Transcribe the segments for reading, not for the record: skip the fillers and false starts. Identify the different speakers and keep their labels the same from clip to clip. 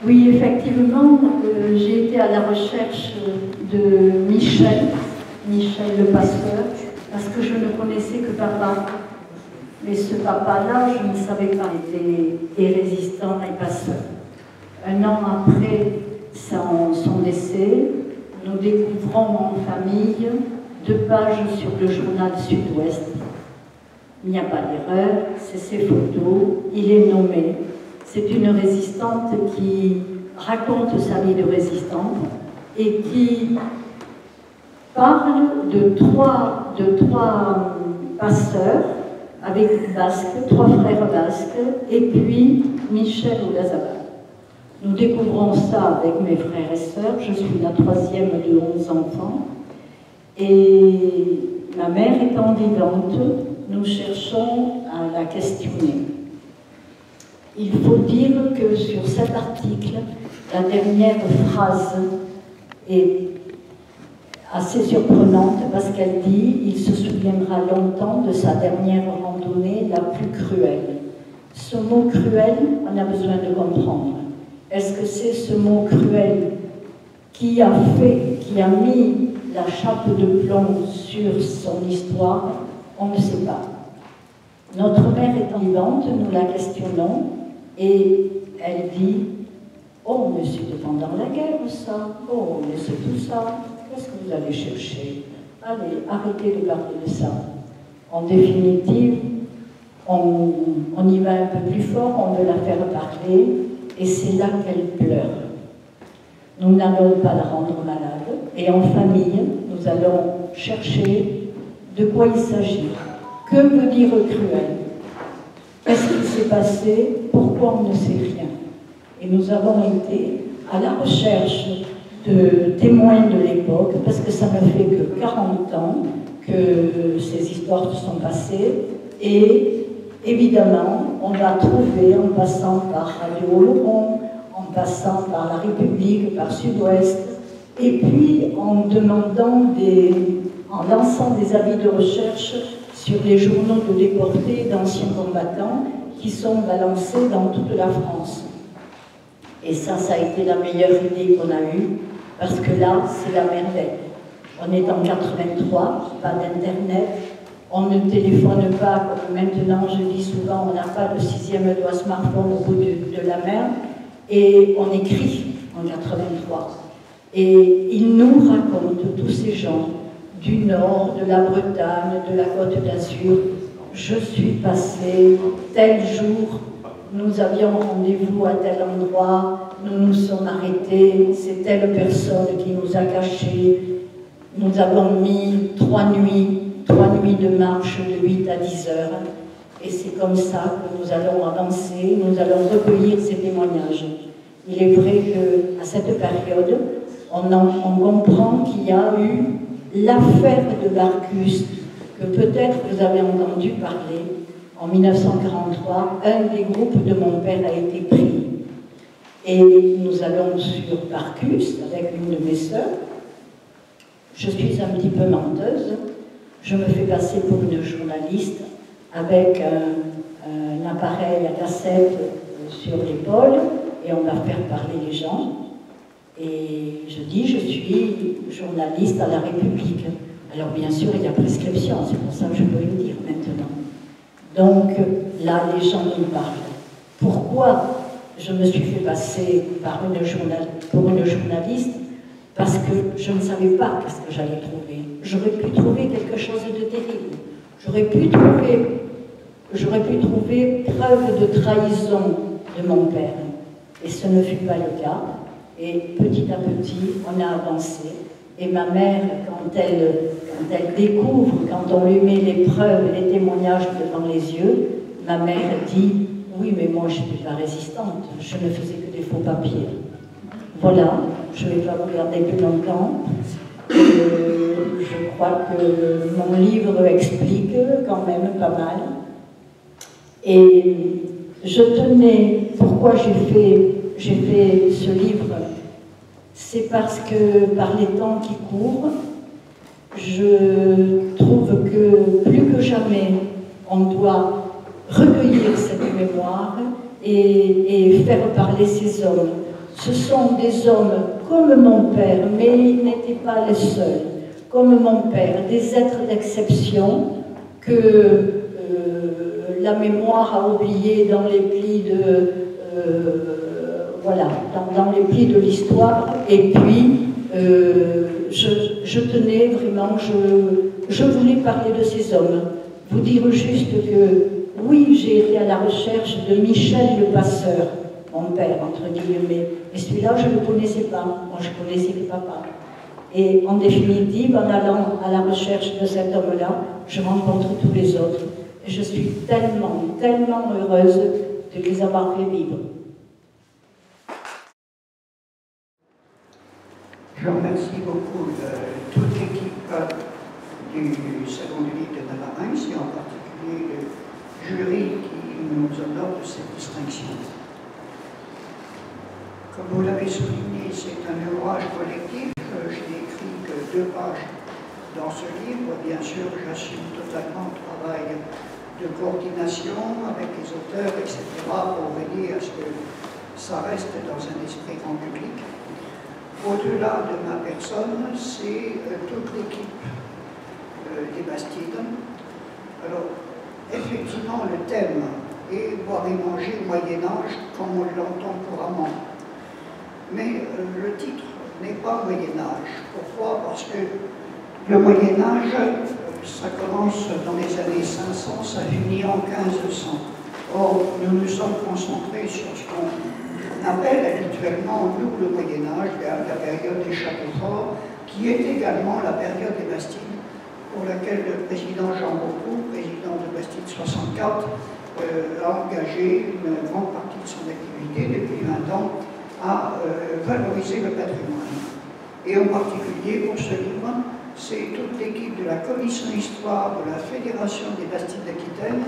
Speaker 1: Oui, effectivement, j'ai été à la recherche de Michel le pasteur, parce que je ne connaissais que papa. Mais ce papa-là, je ne savais pas, était résistant et pasteur. Un an après son décès, nous découvrons en famille 2 pages sur le journal Sud-Ouest. Il n'y a pas d'erreur, c'est ses photos, il est nommé. C'est une résistante qui raconte sa vie de résistante et qui parle de trois pasteurs avec basques, 3 frères basques, et puis Michel Olazabal. Nous découvrons ça avec mes frères et sœurs. Je suis la 3e de 11 enfants. Et ma mère étant vivante, nous cherchons à la questionner. Il faut dire que sur cet article, la dernière phrase est assez surprenante parce qu'elle dit « Il se souviendra longtemps de sa dernière randonnée la plus cruelle ». Ce mot « cruel », on a besoin de comprendre. Est-ce que c'est ce mot « cruel » qui a mis la chape de plomb sur son histoire? On ne sait pas. Notre mère étant vivante, nous la questionnons et elle dit « Oh, mais c'était pendant la guerre ça, oh, mais c'est tout ça, qu'est-ce que vous allez chercher? Allez, arrêtez de parler de ça. » En définitive, on y va un peu plus fort, on veut la faire parler et c'est là qu'elle pleure. Nous n'allons pas la rendre malade et en famille, nous allons chercher de quoi il s'agit. Que veut dire cruel? Qu'est-ce qui s'est passé? Pourquoi on ne sait rien? Et nous avons été à la recherche de témoins de l'époque, parce que ça ne fait que 40 ans que ces histoires se sont passées, et évidemment, on a trouvé en passant par Radio Oloron, en passant par La République, par Sud-Ouest, et puis en lançant des avis de recherche sur les journaux de déportés d'anciens combattants qui sont balancés dans toute la France. Et ça a été la meilleure idée qu'on a eue, parce que là, c'est la merveille. On est en 83, pas d'internet, on ne téléphone pas comme maintenant, je dis souvent, on n'a pas le 6e doigt smartphone au bout de la main, et on écrit en 83. Et il nous raconte, tous ces gens, du Nord, de la Bretagne, de la Côte d'Azur. Je suis passé tel jour, nous avions rendez-vous à tel endroit, nous nous sommes arrêtés, c'est telle personne qui nous a cachés. Nous avons mis 3 nuits de marche de 8 à 10 heures. Et c'est comme ça que nous allons avancer, nous allons recueillir ces témoignages. Il est vrai qu'à cette période, on comprend qu'il y a eu l'affaire de Barcus, que peut-être vous avez entendu parler. En 1943, un des groupes de mon père a été pris. Et nous allons sur Barcus avec une de mes sœurs. Je suis un petit peu menteuse. Je me fais passer pour une journaliste avec un appareil à cassette sur l'épaule et on va faire parler les gens. Et je dis, je suis journaliste à La République. Alors bien sûr, il y a prescription, c'est pour ça que je peux le dire maintenant. Donc là, les gens nous parlent. Pourquoi je me suis fait passer pour une journaliste? Parce que je ne savais pas ce que j'allais trouver. J'aurais pu trouver quelque chose de terrible. J'aurais pu trouver preuve de trahison de mon père. Et ce ne fut pas le cas. Et petit à petit, on a avancé. Et ma mère, quand elle découvre, quand on lui met les preuves, les témoignages devant les yeux, ma mère dit « Oui, mais moi, je n'étais pas résistante. Je ne faisais que des faux papiers. » Voilà, je ne vais pas vous garder plus longtemps. Je crois que mon livre explique quand même pas mal. Et je tenais, pourquoi j'ai fait ce livre? C'est parce que par les temps qui courent, je trouve que plus que jamais, on doit recueillir cette mémoire et faire parler ces hommes. Ce sont des hommes comme mon père, mais ils n'étaient pas les seuls. Comme mon père, des êtres d'exception que la mémoire a oubliés dans les plis de voilà, dans les plis de l'histoire. Et puis, je tenais vraiment, je voulais parler de ces hommes. Vous dire juste que, oui, j'ai été à la recherche de Michel le Passeur, mon père, entre guillemets. Et celui-là, je ne le connaissais pas. Moi, je connaissais que papa. Et en définitive, en allant à la recherche de cet homme-là, je rencontre tous les autres. Et je suis tellement, tellement heureuse de les avoir fait vivre.
Speaker 2: Je remercie beaucoup toute l'équipe du Salon du Livre de Navarrenx et en particulier le jury qui nous honore de cette distinction. Comme vous l'avez souligné, c'est un ouvrage collectif. Je n'ai écrit que 2 pages dans ce livre. Bien sûr, j'assume totalement le travail de coordination avec les auteurs, etc., pour veiller à ce que ça reste dans un esprit grand public. Au-delà de ma personne, c'est toute l'équipe des Bastides. Alors, effectivement, le thème est boire et manger au Moyen-Âge, comme on l'entend couramment. Mais le titre n'est pas Moyen-Âge. Pourquoi? Parce que le Moyen-Âge, ça commence dans les années 500, ça finit en 1500. Or, nous nous sommes concentrés sur ce qu'on appelle habituellement, nous, le Moyen-Âge, la période des châteaux forts, qui est également la période des Bastides, pour laquelle le président Jean Beaucourt, président de Bastide 64, a engagé une grande partie de son activité depuis 20 ans à valoriser le patrimoine. Et en particulier pour ce livre, c'est toute l'équipe de la commission histoire de la Fédération des Bastides d'Aquitaine,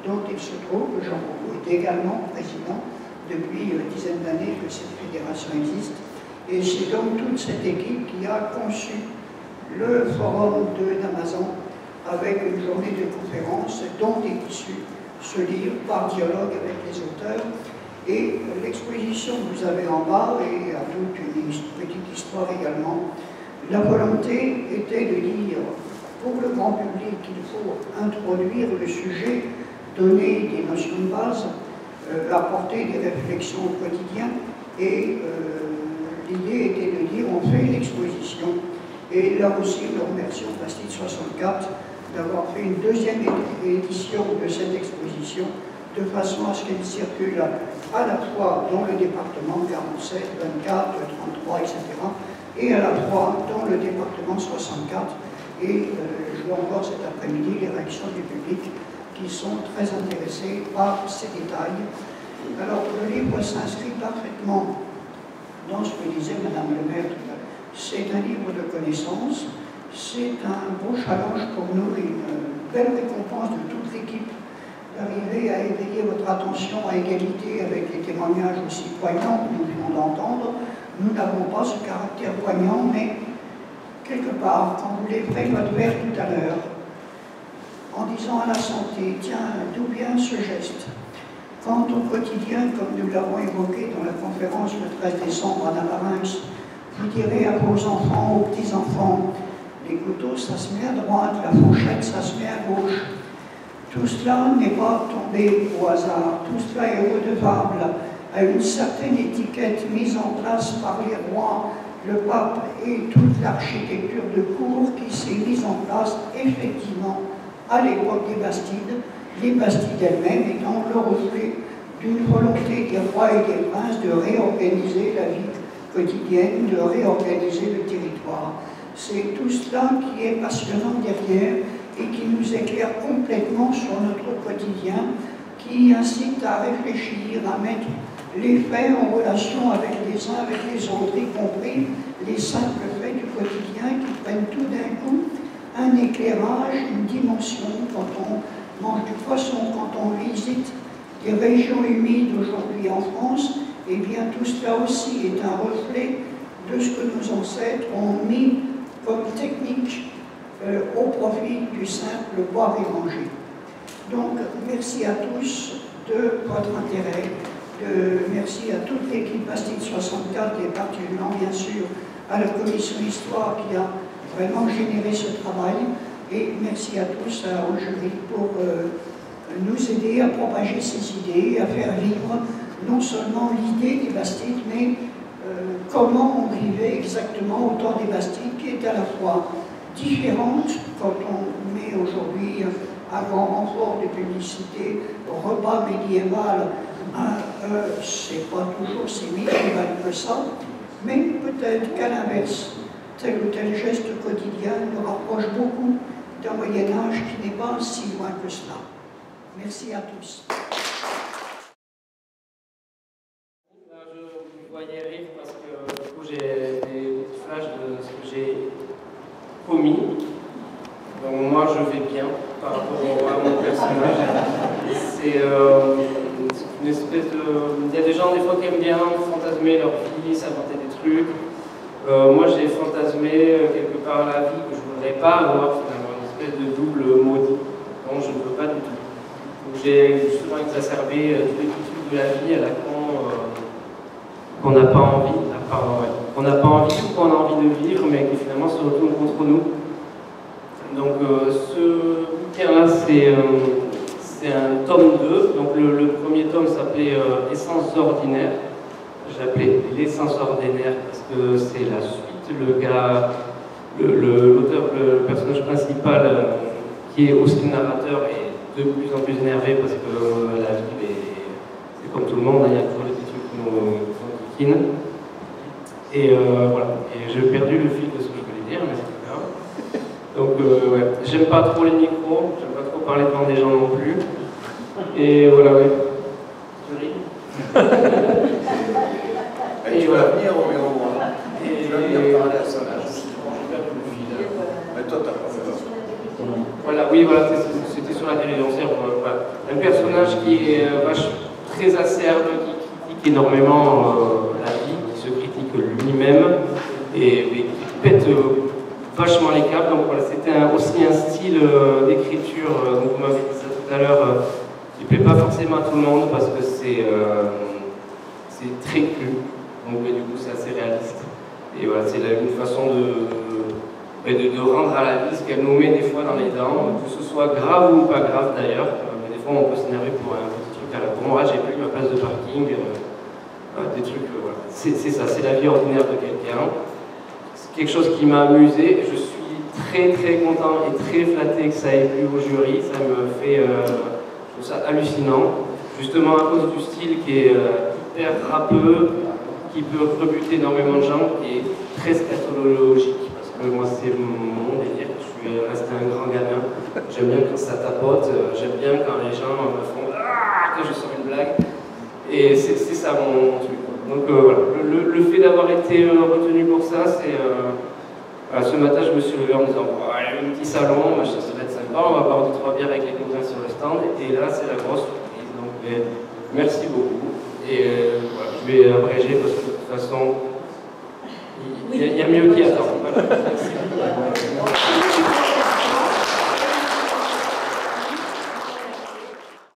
Speaker 2: dont il se trouve que Jean Beaucourt est également président depuis une dizaine d'années que cette fédération existe. Et c'est donc toute cette équipe qui a conçu le forum de Damazan avec une journée de conférences dont est issu ce livre par dialogue avec les auteurs. Et l'exposition que vous avez en bas, et à toute une petite histoire également, la volonté était de dire pour le grand public qu'il faut introduire le sujet, donner des notions de base, apporter des réflexions au quotidien. Et l'idée était de dire on fait une exposition. Et là aussi, nous remercions Bastide 64 d'avoir fait une deuxième édition de cette exposition, de façon à ce qu'elle circule à la fois dans le département 47, 24, 33, etc., et à la fois dans le département 64. Et je vois encore cet après-midi les réactions du public qui sont très intéressés par ces détails. Alors, le livre s'inscrit parfaitement dans ce que disait Madame le maire. C'est un livre de connaissances, c'est un beau challenge pour nous, une belle récompense de toute l'équipe d'arriver à éveiller votre attention à égalité avec les témoignages aussi poignants que nous venons d'entendre. Nous n'avons pas ce caractère poignant, mais quelque part, quand vous lèverez votre verre tout à l'heure, en disant à la santé, tiens, d'où vient ce geste? Quand au quotidien, comme nous l'avons évoqué dans la conférence le 13 décembre à Navarrenx, vous direz à vos enfants, aux petits-enfants, les couteaux, ça se met à droite, la fourchette, ça se met à gauche. Tout cela n'est pas tombé au hasard, tout cela est redevable à une certaine étiquette mise en place par les rois, le pape et toute l'architecture de cour qui s'est mise en place effectivement à l'époque des Bastides, les Bastides elles-mêmes étant le reflet d'une volonté des rois et des princes de réorganiser la vie quotidienne, de réorganiser le territoire. C'est tout cela qui est passionnant derrière et qui nous éclaire complètement sur notre quotidien, qui incite à réfléchir, à mettre les faits en relation avec les uns, avec les autres, y compris les simples faits du quotidien qui prennent tout d'un coup un éclairage, une dimension. Quand on mange du poisson, quand on visite les régions humides aujourd'hui en France, eh bien tout cela aussi est un reflet de ce que nos ancêtres ont mis comme technique au profit du simple boire et manger. Donc merci à tous de votre intérêt. Merci à toute l'équipe Bastide 64 et particulièrement bien sûr à la commission Histoire qui a vraiment généré ce travail. Et merci à tous, au jury, pour nous aider à propager ces idées, à faire vivre non seulement l'idée des Bastides, mais comment on vivait exactement au temps des Bastides, qui est à la fois différente quand on met aujourd'hui un grand renfort de publicité, repas médiéval, c'est pas toujours si médiéval que ça, mais peut-être qu'à l'inverse, tel ou tel geste quotidien nous rapproche beaucoup d'un Moyen-Âge qui n'est pas si loin que cela. Merci à tous.
Speaker 3: Je vous voyais rire parce que du coup j'ai des flashs de ce que j'ai commis. Donc moi je vais bien par rapport à mon personnage. C'est une espèce de... Il y a des gens des fois qui aiment bien fantasmer leur vie, s'inventer des trucs. Moi j'ai fantasmé quelque part la vie que je ne voudrais pas avoir finalement, une espèce de double maudit. Non, je ne veux pas du tout. J'ai justement exacerbé tous les trucs de la vie à la con qu'on n'a pas envie, qu'on n'a pas envie ou qu'on a envie de vivre, mais qui finalement se retournent contre nous. Donc ce bouquin-là, c'est un tome 2. Donc le premier tome s'appelait Essence ordinaire. J'ai appelé l'essence ordinaire parce que c'est la suite. Le gars, l'auteur, le personnage principal, qui est aussi le narrateur, est de plus en plus énervé parce que la vie, c'est comme tout le monde, il y a toujours des petits trucs qui nous kikinent. Et voilà. Et j'ai perdu le fil de ce que je voulais dire, mais c'est pas grave. Donc, ouais. J'aime pas trop les micros, j'aime pas trop parler devant des gens non plus. Et voilà, ouais. Tu ris?
Speaker 4: Et tu vas venir au bureau, hein. Tu vas venir parler à ça, là. J'ai perdu le fil. Mais toi, t'as pas fait ça.
Speaker 3: Voilà, oui, voilà, c'était sur la télévision. Voilà. Un personnage qui est très acerbe, qui critique énormément la vie, qui se critique lui-même et qui pète vachement les câbles. Donc voilà, c'était aussi un style d'écriture, donc vous m'avez dit ça tout à l'heure, qui ne plaît pas forcément à tout le monde parce que c'est très cru. Donc du coup, c'est assez réaliste. Et voilà, c'est une façon de rendre à la vie ce qu'elle nous met des fois dans les dents, que ce soit grave ou pas grave d'ailleurs. Mais des fois, on peut s'énerver pour un petit truc à la con. Moi, j'ai plus ma place de parking, des trucs, voilà. C'est ça, c'est la vie ordinaire de quelqu'un. C'est quelque chose qui m'a amusé. Je suis très très content et très flatté que ça ait plu au jury. Ça me fait, je trouve ça hallucinant. Justement à cause du style qui est hyper rappeux, qui peut rebuter énormément de gens, qui est très scatologique. Moi, c'est mon délire. Je suis resté un grand gamin. J'aime bien quand ça tapote. J'aime bien quand les gens me font que je sors une blague. Et c'est ça mon truc. Donc voilà. Le fait d'avoir été retenu pour ça, c'est. Ce matin, je me suis levé en me disant un petit salon, machin, ça va être sympa. On va boire 2-3 bières avec les copains sur le stand. Et là, c'est la grosse surprise. Donc merci beaucoup. Et voilà, je vais abréger parce que de toute façon. Il y a mieux qui attend. Voilà. Merci.